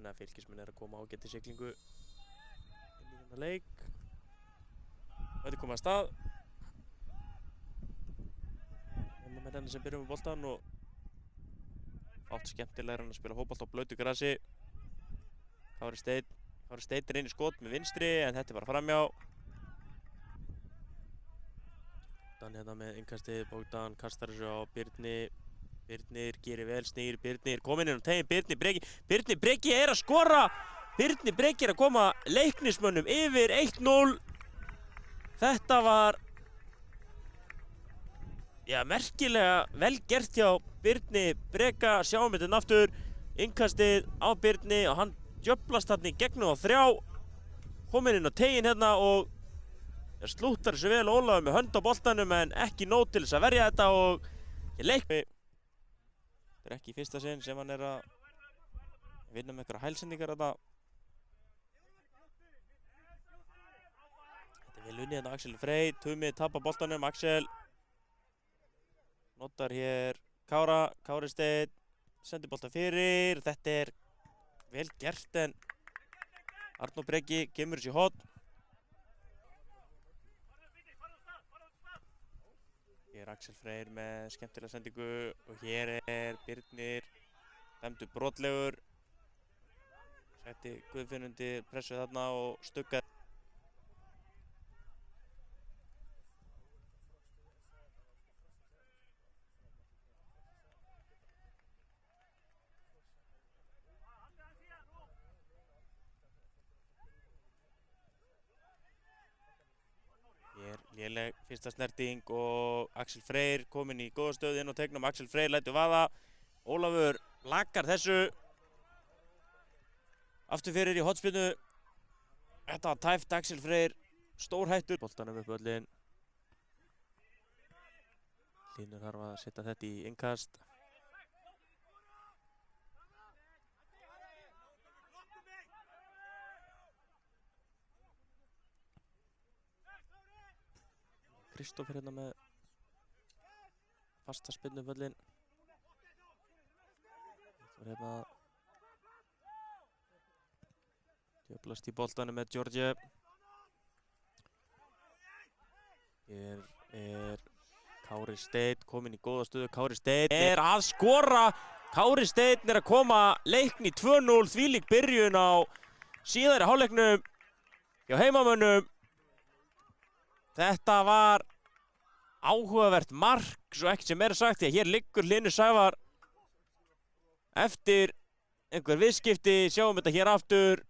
Þannig að Fylkismenn að koma ágætt í siglingu inn í þennan leik. Og þetta er komið að stað. Heimamennirnir sem byrjum með boltan og fátt skemmtilegra en að spila fótbolta á blautu grasi. Kári Steinn er inn í skot með vinstri en þetta er bara framhjá. Bogdan hérna með innkastið, Bogdan kastar þessu á Birni. Birnir gerir vel, snýr, Birnir kominn inn á tegin, Birnir Breki er að skora! Birnir Breki er að koma Leiknismönnum yfir 1-0. Þetta var merkilega vel gert hjá Birni Breka. Sjáum þetta aftur, innkastið á Birni og hann djöflast þarna í gegnum á 3. Kominn inn á tegin hérna og slúttar þessu vel. Ólafur með hönd á boltanum en ekki nóg til þess að verja þetta og þetta er ekki í fyrsta sinn sem hann er að vinna með einhverja hælsendingar þarna. Þetta er vel unnið hérna Axel Frey, Tumi tapar boltanum, Axel notar hér Kári Steinn, sendir boltan fyrir, þetta er vel gert en Arnór Breki kemur þessi hotn. Hér er Axel Freyr með skemmtilega sendingu og hér er Birnir dæmdur brotlegur. Setti Guðfinn undir pressu þarna og stuggaði. Hér léleg fyrsta snerting og Axel Freyr kominn í góða stöðu inn á teignum. Axel Freyr lætur vaða. Ólafur lagar þessu. Aftur fyrir í hornspyrnu. Þetta var tæft, Axel Freyr stórhættur. Boltanum upp völlinn. Hlynur þarf að setja þetta í innkast. Kristófer hérna með fasta spyrnu völlinn. Það var hérna djöflast í boltanum með George. Hér er Kári Steinn kominn í góða stöðu. Kári Steinn er að skora. Kári Steinn er að koma Leikni 2-0. Þvílík byrjun á síðari hálfleiknum hjá heimamönnum. Þetta var áhugavert mark, svo ekki sem er sagt, því að hér liggur Hlynur Sævar eftir einhver viðskipti. Sjáum þetta hér aftur.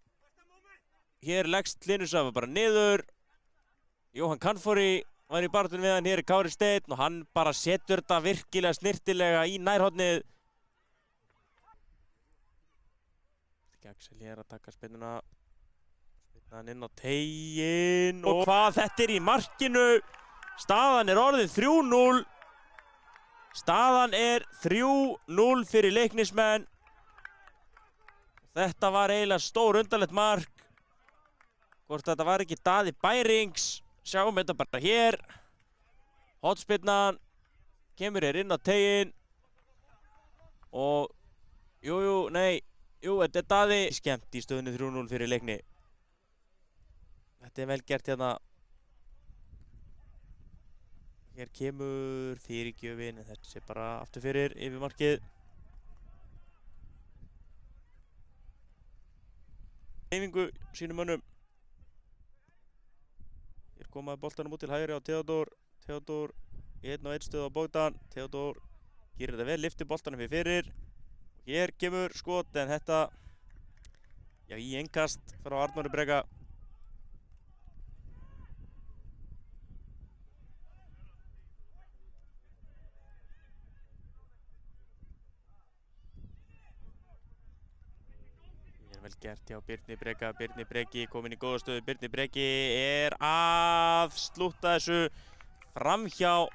Hér leggst Hlynur Sævar bara niður. Jóhann Kanfóri var í baráttunni við hann. Hér er Kári Steinn og hann bara setur þetta virkilega snirtilega í nærhornið. Axel hér að taka spennuna. Hann inn á tegin og hvað þetta er í markinu. Staðan er orðin 3-0. Staðan er 3-0 fyrir Leiknismenn. Þetta var eiginlega stór undarlegt mark. Hvort þetta var ekki Daði Bærings. Sjáum þetta bara hér. Hornspyrnan kemur hér inn á tegin. Og þetta er Daði. Skemmt í stöðunni 3-0 fyrir Leikni. Þetta er vel gert hérna. Hér kemur fyrirgjöfin en þetta sé bara aftur fyrir yfir markið. Hreyfingu sínum mönnum. Hér komaði boltanum út til hægri á Theodór. Theodór í 1-1 stöðu á Bogdan. Theodór gerir þetta vel, lyftir boltanum fyrir. Og hér kemur skot en þetta í innkast frá Arnóri Breka. Vel gert hjá Birni Breka. Birni Breki kominn í góða stöðu. Birni Breki er að slútta þessu framhjá